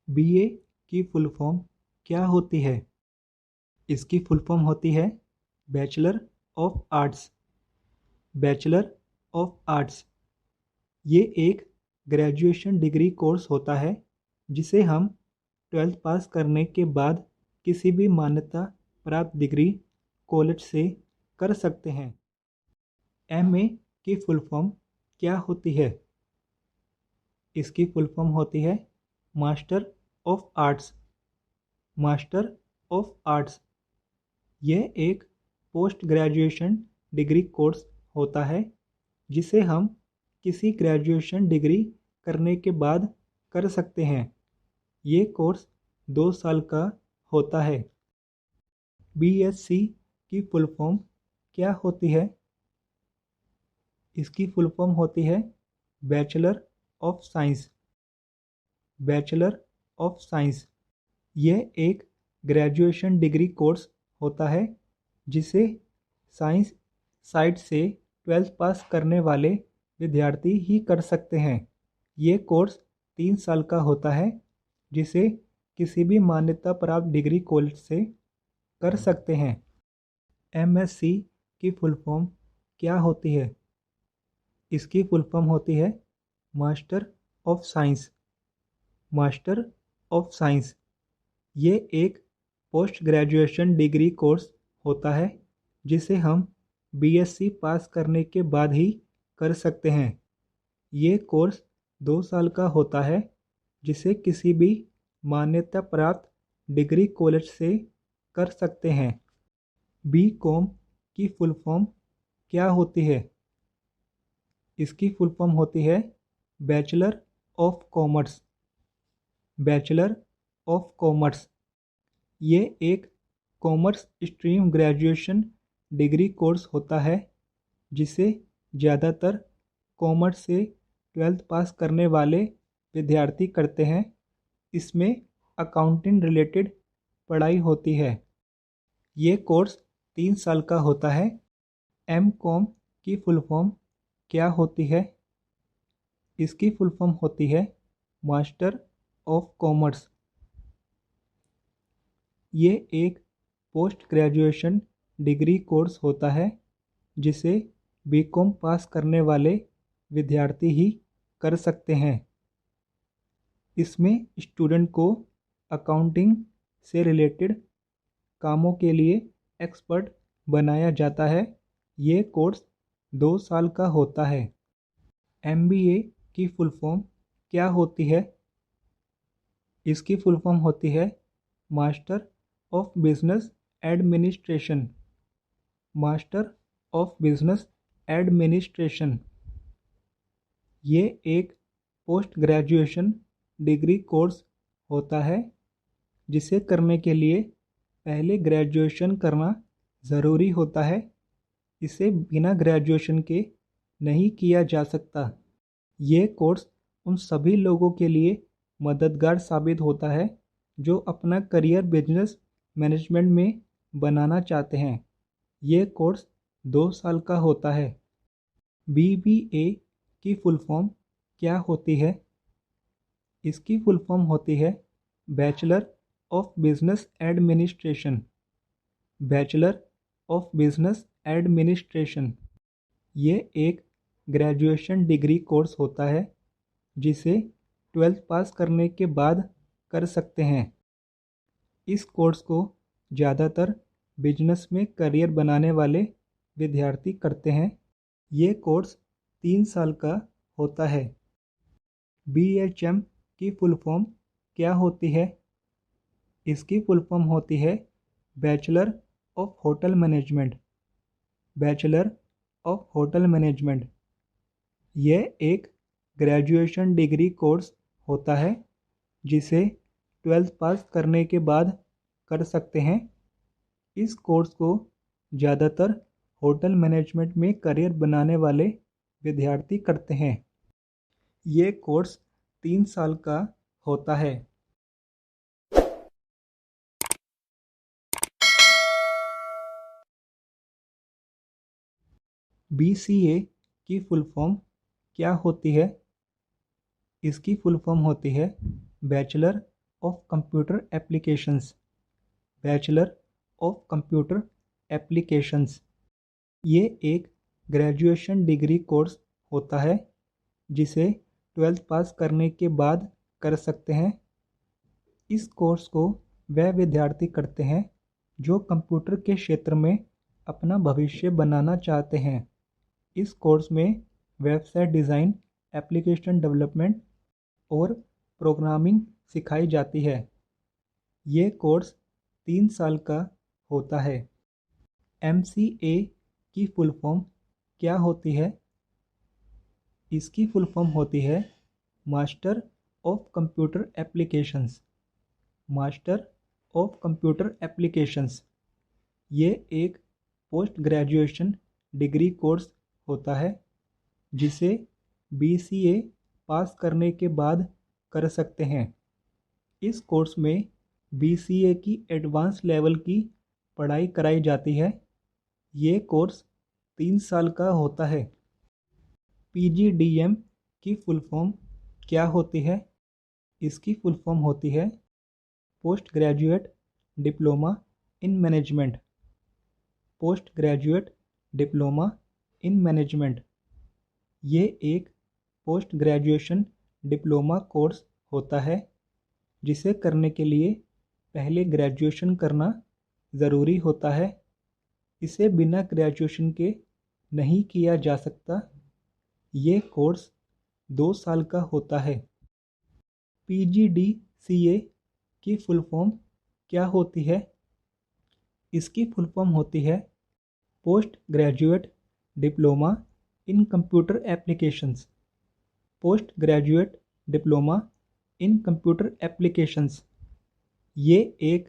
BA की full form क्या होती है? इसकी फुल फॉर्म होती है bachelor of arts. Bachelor of arts ये एक ग्रेजुएशन डिग्री कोर्स होता है जिसे हम 12th पास करने के बाद किसी भी मान्यता प्राप्त डिग्री कॉलेज से कर सकते हैं। एमए की फुल फॉर्म क्या होती है? इसकी फुल फॉर्म होती है master of arts. Master of arts यह एक पोस्ट ग्रेजुएशन डिग्री कोर्स होता है जिसे हम किसी ग्रेजुएशन डिग्री करने के बाद कर सकते हैं। ये कोर्स 2 साल का होता है। बीएससी की फुल फॉर्म क्या होती है? इसकी फुल फॉर्म होती है bachelor of science. Bachelor of science यह एक ग्रेजुएशन डिग्री कोर्स होता है जिसे साइंस साइड से 12th पास करने वाले विद्यार्थी ही कर सकते हैं। ये कोर्स 3 साल का होता है जिसे किसी भी मान्यता प्राप्त डिग्री कॉलेज से कर सकते हैं। एमएससी की फुल फॉर्म क्या होती है? इसकी फुल फॉर्म होती है master of science. Master of science ये एक पोस्ट ग्रेजुएशन डिग्री कोर्स होता है जिसे हम बीएससी पास करने के बाद ही कर सकते हैं। ये कोर्स 2 साल का होता है जिसे किसी भी मान्यता प्राप्त डिग्री कॉलेज से कर सकते हैं। बी कॉम की फुल फॉर्म क्या होती है? इसकी फुल फॉर्म होती है bachelor of commerce. Bachelor of commerce ये एक commerce stream graduation degree course होता है जिसे ज़्यादातर कॉमर्स से 12th पास करने वाले विद्यार्थी करते हैं। इसमें अकाउंटिंग रिलेटेड पढ़ाई होती है। ये कोर्स 3 साल का होता है। एम कॉम की फुल फॉर्म क्या होती है? इसकी फुल फॉर्म होती है मास्टर ऑफ कॉमर्स। ये एक पोस्ट ग्रेजुएशन डिग्री कोर्स होता है जिसे बीकॉम पास करने वाले विद्यार्थी ही कर सकते हैं। इसमें स्टूडेंट को अकाउंटिंग से रिलेटेड कामों के लिए एक्सपर्ट बनाया जाता है। ये कोर्स 2 साल का होता है। एमबीए की फुल फॉर्म क्या होती है? इसकी फुल फॉर्म होती है master of business administration. Master of business administration ये एक पोस्ट ग्रेजुएशन डिग्री कोर्स होता है जिसे करने के लिए पहले ग्रेजुएशन करना ज़रूरी होता है। इसे बिना ग्रेजुएशन के नहीं किया जा सकता। ये कोर्स उन सभी लोगों के लिए मददगार साबित होता है जो अपना करियर बिजनेस मैनेजमेंट में बनाना चाहते हैं। ये कोर्स 2 साल का होता है। बीबीए की फुल फॉर्म क्या होती है? इसकी फुल फॉर्म होती है bachelor of business administration. Bachelor of business administration ये एक ग्रेजुएशन डिग्री कोर्स होता है जिसे 12th पास करने के बाद कर सकते हैं। इस कोर्स को ज़्यादातर बिजनेस में करियर बनाने वाले विद्यार्थी करते हैं। ये कोर्स 3 साल का होता है। बीएचएम की फुल फॉर्म क्या होती है? इसकी फुल फॉर्म होती है bachelor of hotel management. Bachelor of hotel management यह एक ग्रेजुएशन डिग्री कोर्स होता है जिसे 12th पास करने के बाद कर सकते हैं। इस कोर्स को ज़्यादातर होटल मैनेजमेंट में करियर बनाने वाले विद्यार्थी करते हैं। ये कोर्स 3 साल का होता है। बीसीए की फुल फॉर्म क्या होती है? इसकी फुल फॉर्म होती है bachelor of computer applications, bachelor of computer applications. ये एक ग्रेजुएशन डिग्री कोर्स होता है जिसे 12th पास करने के बाद कर सकते हैं। इस कोर्स को वह विद्यार्थी करते हैं जो कंप्यूटर के क्षेत्र में अपना भविष्य बनाना चाहते हैं। इस कोर्स में वेबसाइट डिज़ाइन, एप्लीकेशन डेवलपमेंट और प्रोग्रामिंग सिखाई जाती है। ये कोर्स 3 साल का होता है। MCA की फुल फॉर्म क्या होती है? इसकी फुल फॉर्म होती है master of computer applications. Master of computer applications ये एक पोस्ट ग्रेजुएशन डिग्री कोर्स होता है जिसे BCA पास करने के बाद कर सकते हैं। इस कोर्स में BCA की एडवांस लेवल की पढ़ाई कराई जाती है। ये कोर्स 3 साल का होता है। PGDM की फुल फॉर्म क्या होती है? इसकी फुल फॉर्म होती है post graduate diploma in management. Post graduate diploma in management ये एक पोस्ट ग्रेजुएशन डिप्लोमा कोर्स होता है जिसे करने के लिए पहले ग्रेजुएशन करना ज़रूरी होता है। इसे बिना ग्रेजुएशन के नहीं किया जा सकता। ये कोर्स 2 साल का होता है। PGDCA की फुल फॉर्म क्या होती है? इसकी फुल फॉर्म होती है post graduate diploma in computer applications. Post graduate diploma in computer applications ये एक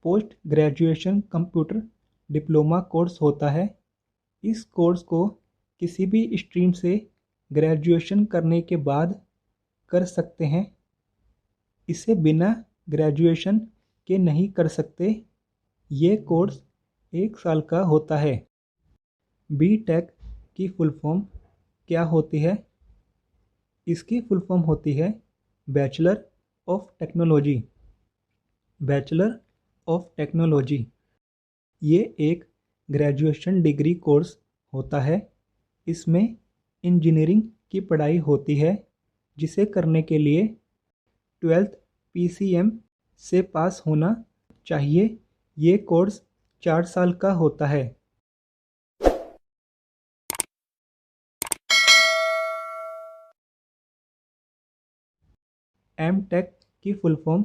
post graduation computer diploma course होता है। इस कोर्स को किसी भी स्ट्रीम से ग्रेजुएशन करने के बाद कर सकते हैं। इसे बिना ग्रेजुएशन के नहीं कर सकते। ये कोर्स 1 साल का होता है। BTech की फुल फॉर्म क्या होती है? इसकी फुल फॉर्म होती है bachelor of technology. Bachelor of technology ये एक ग्रेजुएशन डिग्री कोर्स होता है। इसमें इंजीनियरिंग की पढ़ाई होती है जिसे करने के लिए 12th PCM से पास होना चाहिए। ये कोर्स 4 साल का होता है। MTech की फुल फॉर्म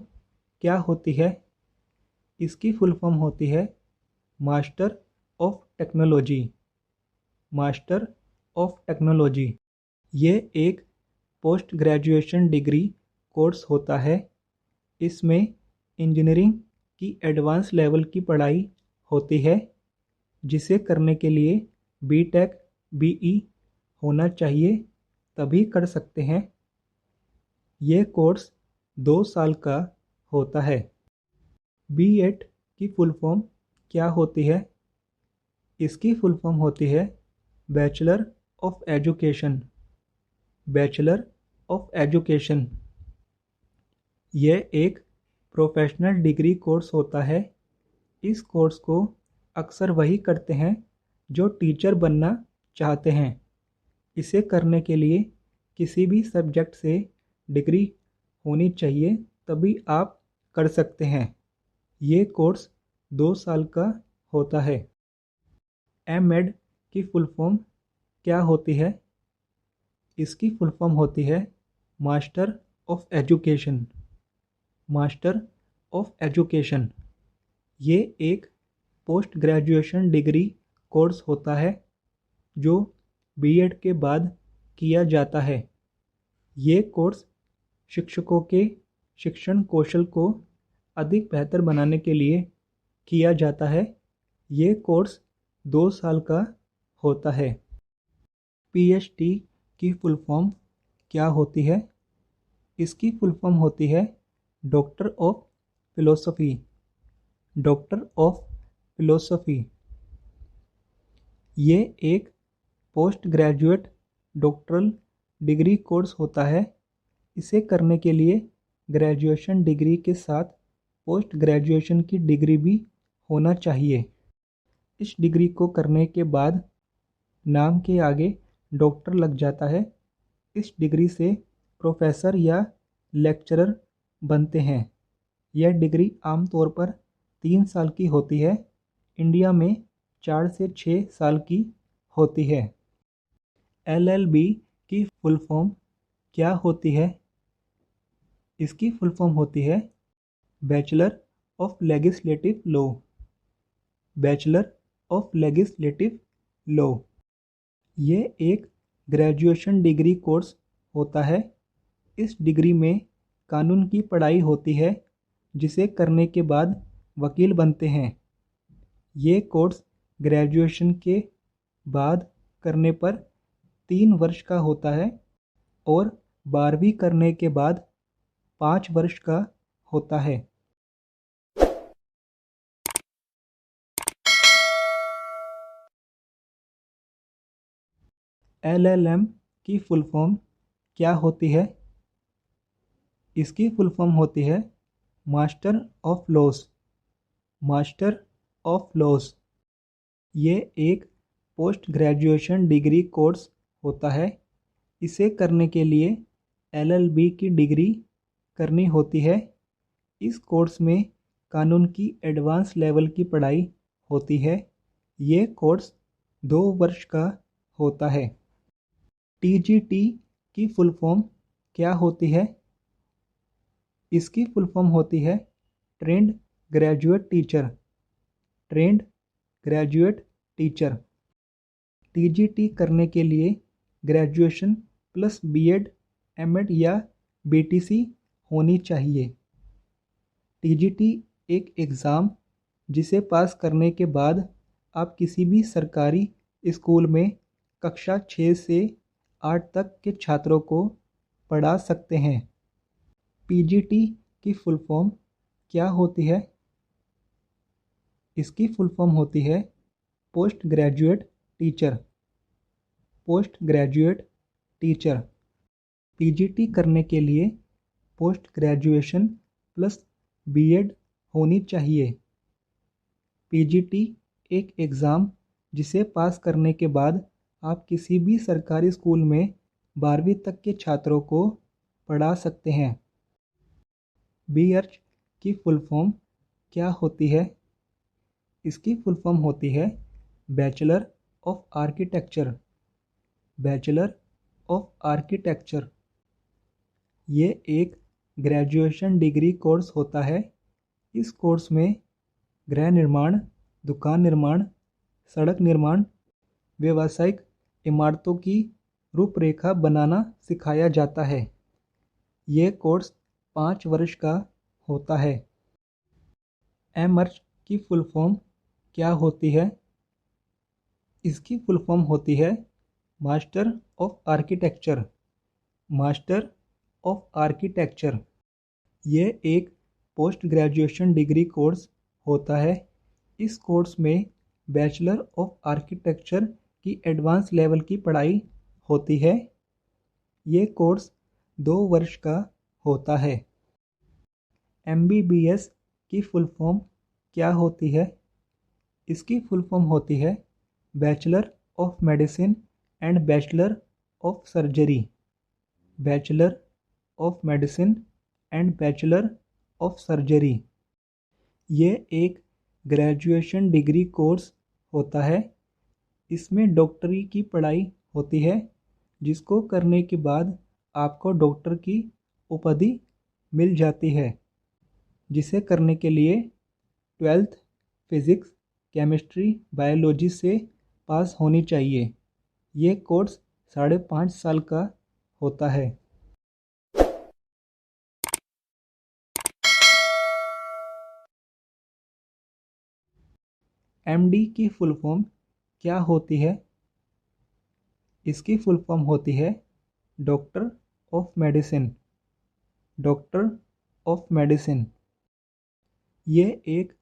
क्या होती है? इसकी फुल फॉर्म होती है master of technology. Master of technology ये एक पोस्ट ग्रेजुएशन डिग्री कोर्स होता है। इसमें इंजीनियरिंग की एडवांस लेवल की पढ़ाई होती है जिसे करने के लिए BTech BE होना चाहिए, तभी कर सकते हैं। ये कोर्स 2 साल का होता है। B.Ed की फुल फॉर्म क्या होती है? इसकी फुल फॉर्म होती है bachelor of education. Bachelor of education यह एक प्रोफेशनल डिग्री कोर्स होता है। इस कोर्स को अक्सर वही करते हैं जो टीचर बनना चाहते हैं। इसे करने के लिए किसी भी सब्जेक्ट से डिग्री होनी चाहिए, तभी आप कर सकते हैं। ये कोर्स 2 साल का होता है। M.Ed की फुल फॉर्म क्या होती है? इसकी फुल फॉर्म होती है master of education. Master of education ये एक पोस्ट ग्रेजुएशन डिग्री कोर्स होता है जो B.Ed के बाद किया जाता है। ये कोर्स शिक्षकों के शिक्षण कौशल को अधिक बेहतर बनाने के लिए किया जाता है। ये कोर्स 2 साल का होता है। PhD की फुल फॉर्म क्या होती है? इसकी फुल फॉर्म होती है doctor of philosophy. Doctor of philosophy ये एक post graduate doctoral degree course होता है। इसे करने के लिए ग्रेजुएशन डिग्री के साथ पोस्ट ग्रेजुएशन की डिग्री भी होना चाहिए। इस डिग्री को करने के बाद नाम के आगे डॉक्टर लग जाता है। इस डिग्री से प्रोफेसर या लेक्चरर बनते हैं। यह डिग्री आमतौर पर 3 साल की होती है। इंडिया में 4 से 6 साल की होती है। LLB की फुल फॉर्म क्या होती है? इसकी फुल फॉर्म होती है bachelor of legislative law. Bachelor of legislative law ये एक ग्रेजुएशन डिग्री कोर्स होता है। इस डिग्री में कानून की पढ़ाई होती है, जिसे करने के बाद वकील बनते हैं। ये कोर्स ग्रेजुएशन के बाद करने पर 3 वर्ष का होता है और 12वीं करने के बाद 5 वर्ष का होता है। LLM की फुल फॉर्म क्या होती है? इसकी फुल फॉर्म होती है master of laws. Master of laws ये एक पोस्ट ग्रेजुएशन डिग्री कोर्स होता है। इसे करने के लिए LLB की डिग्री करनी होती है। इस कोर्स में कानून की एडवांस लेवल की पढ़ाई होती है। ये कोर्स 2 वर्ष का होता है। TGT की फुल फॉर्म क्या होती है? इसकी फुल फॉर्म होती है trained graduate teacher. Trained graduate teacher TGT करने के लिए ग्रेजुएशन प्लस BEd, MAd या BTC होनी चाहिए। TGT एक एग्ज़ाम जिसे पास करने के बाद आप किसी भी सरकारी स्कूल में कक्षा 6 से 8 तक के छात्रों को पढ़ा सकते हैं। PGT की फुल फॉर्म क्या होती है? इसकी फुल फॉर्म होती है post graduate teacher. Post graduate teacher PGT करने के लिए पोस्ट ग्रेजुएशन प्लस BEd होनी चाहिए। PGT एक एग्ज़ाम जिसे पास करने के बाद आप किसी भी सरकारी स्कूल में 12वीं तक के छात्रों को पढ़ा सकते हैं। BArch की फुल फॉर्म क्या होती है? इसकी फुल फॉर्म होती है bachelor of architecture. Bachelor of architecture ये एक ग्रेजुएशन डिग्री कोर्स होता है। इस कोर्स में गृह निर्माण, दुकान निर्माण, सड़क निर्माण, व्यावसायिक इमारतों की रूपरेखा बनाना सिखाया जाता है। ये कोर्स 5 वर्ष का होता है। MArch की फुल फॉर्म क्या होती है? इसकी फुल फॉर्म होती है master of architecture. Master of architecture ये एक पोस्ट ग्रेजुएशन डिग्री कोर्स होता है। इस कोर्स में बैचलर ऑफ आर्किटेक्चर की एडवांस लेवल की पढ़ाई होती है। ये कोर्स 2 वर्ष का होता है। MBBS की फुल फॉर्म क्या होती है? इसकी फुल फॉर्म होती है bachelor of medicine and bachelor of surgery. Bachelor of medicine and bachelor of surgery ये एक ग्रेजुएशन डिग्री कोर्स होता है। इसमें डॉक्टरी की पढ़ाई होती है, जिसको करने के बाद आपको डॉक्टर की उपाधि मिल जाती है। जिसे करने के लिए 12th फिज़िक्स, केमिस्ट्री, बायोलॉजी से पास होनी चाहिए। ये कोर्स 5.5 साल का होता है। MD की फुल फॉर्म क्या होती है? इसकी फुल फॉर्म होती है doctor of medicine. Doctor of medicine ये एक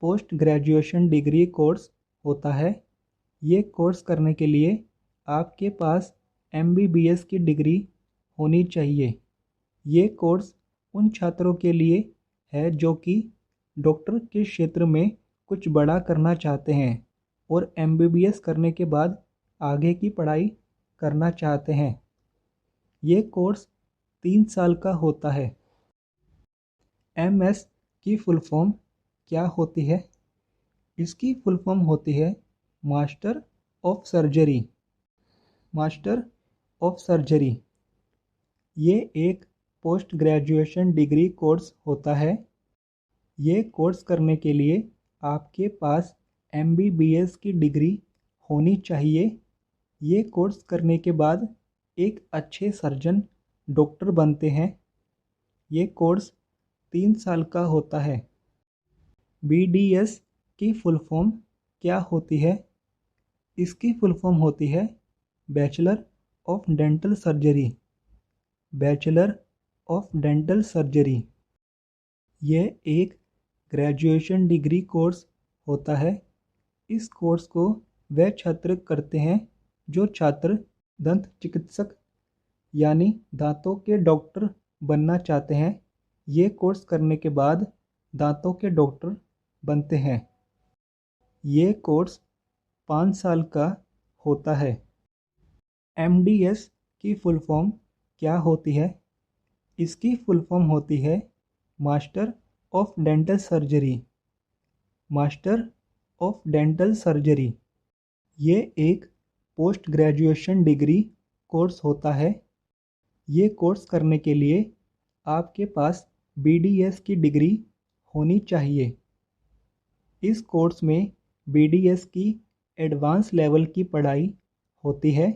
पोस्ट ग्रेजुएशन डिग्री कोर्स होता है। ये कोर्स करने के लिए आपके पास MBBS की डिग्री होनी चाहिए। ये कोर्स उन छात्रों के लिए है जो कि डॉक्टर के क्षेत्र में कुछ बड़ा करना चाहते हैं और MBBS करने के बाद आगे की पढ़ाई करना चाहते हैं। ये कोर्स 3 साल का होता है। MS की फुल फॉर्म क्या होती है? इसकी फुल फॉर्म होती है master of surgery. Master of surgery ये एक पोस्ट ग्रेजुएशन डिग्री कोर्स होता है। ये कोर्स करने के लिए आपके पास MBBS की डिग्री होनी चाहिए। ये कोर्स करने के बाद एक अच्छे सर्जन डॉक्टर बनते हैं। ये कोर्स 3 साल का होता है। BDS की फुल फॉर्म क्या होती है? इसकी फुल फॉर्म होती है bachelor of dental surgery. Bachelor of dental surgery यह एक ग्रेजुएशन डिग्री कोर्स होता है। इस कोर्स को वह छात्र करते हैं जो छात्र दंत चिकित्सक यानी दांतों के डॉक्टर बनना चाहते हैं। ये कोर्स करने के बाद दांतों के डॉक्टर बनते हैं। ये कोर्स 5 साल का होता है। MDS की फुल फॉर्म क्या होती है? इसकी फुल फॉर्म होती है master of dental surgery. Master of dental surgery ये एक पोस्ट ग्रेजुएशन डिग्री कोर्स होता है। ये कोर्स करने के लिए आपके पास BDS की डिग्री होनी चाहिए। इस कोर्स में BDS की एडवांस लेवल की पढ़ाई होती है,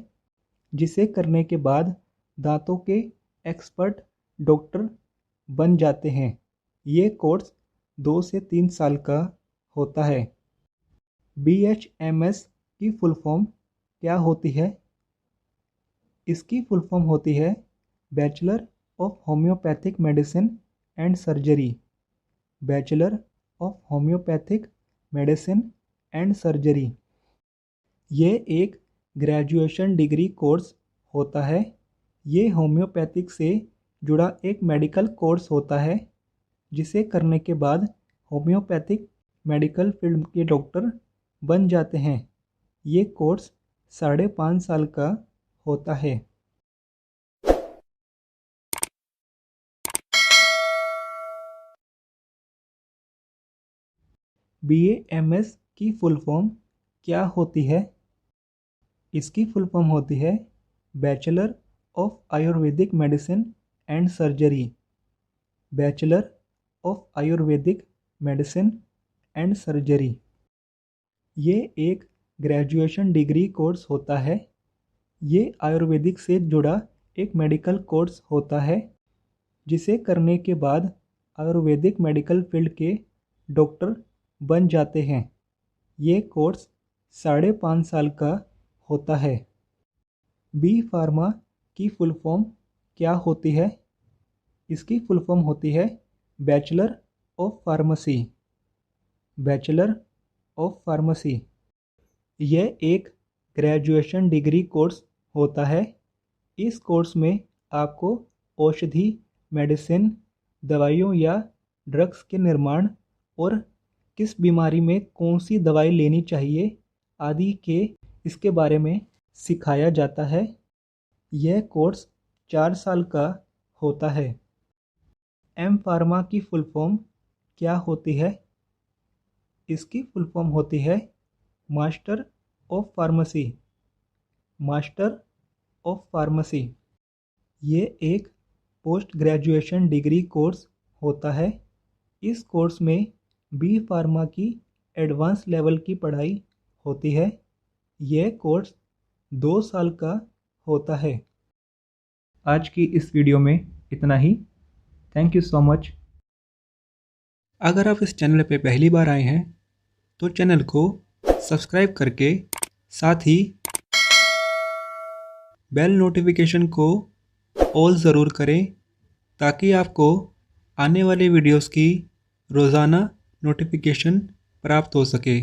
जिसे करने के बाद दांतों के एक्सपर्ट डॉक्टर बन जाते हैं। ये कोर्स 2 से 3 साल का होता है। BHMS की फुल फॉर्म क्या होती है? इसकी फुल फॉर्म होती है bachelor of homeopathic medicine and surgery. Bachelor of homeopathic medicine and surgery ये एक ग्रेजुएशन डिग्री कोर्स होता है। ये होम्योपैथिक से जुड़ा एक मेडिकल कोर्स होता है, जिसे करने के बाद होम्योपैथिक मेडिकल फील्ड के डॉक्टर बन जाते हैं। ये कोर्स 5.5 साल का होता है। BAMS की फुल फॉर्म क्या होती है? इसकी फुल फॉर्म होती है bachelor of Ayurvedic medicine and surgery. Bachelor of Ayurvedic medicine and surgery ये एक ग्रेजुएशन डिग्री कोर्स होता है। ये आयुर्वेदिक से जुड़ा एक मेडिकल कोर्स होता है, जिसे करने के बाद आयुर्वेदिक मेडिकल फील्ड के डॉक्टर बन जाते हैं। ये कोर्स 5.5 साल का होता है। B फार्मा की फुल फॉर्म क्या होती है? इसकी फुल फॉर्म होती है bachelor of pharmacy. Bachelor of pharmacy यह एक ग्रेजुएशन डिग्री कोर्स होता है। इस कोर्स में आपको औषधि, मेडिसिन, दवाइयों या ड्रग्स के निर्माण और किस बीमारी में कौन सी दवाई लेनी चाहिए आदि के इसके बारे में सिखाया जाता है। यह कोर्स 4 साल का होता है। M फार्मा की फुल फॉर्म क्या होती है? इसकी फुल फॉर्म होती है master of pharmacy. Master of pharmacy ये एक पोस्ट ग्रेजुएशन डिग्री कोर्स होता है। इस कोर्स में B फार्मा की एडवांस लेवल की पढ़ाई होती है। यह कोर्स 2 साल का होता है। आज की इस वीडियो में इतना ही। Thank you so much. अगर आप इस चैनल पे पहली बार आए हैं तो चैनल को सब्सक्राइब करके साथ ही बेल नोटिफिकेशन को ऑल ज़रूर करें, ताकि आपको आने वाले वीडियोस की रोज़ाना नोटिफिकेशन प्राप्त हो सके।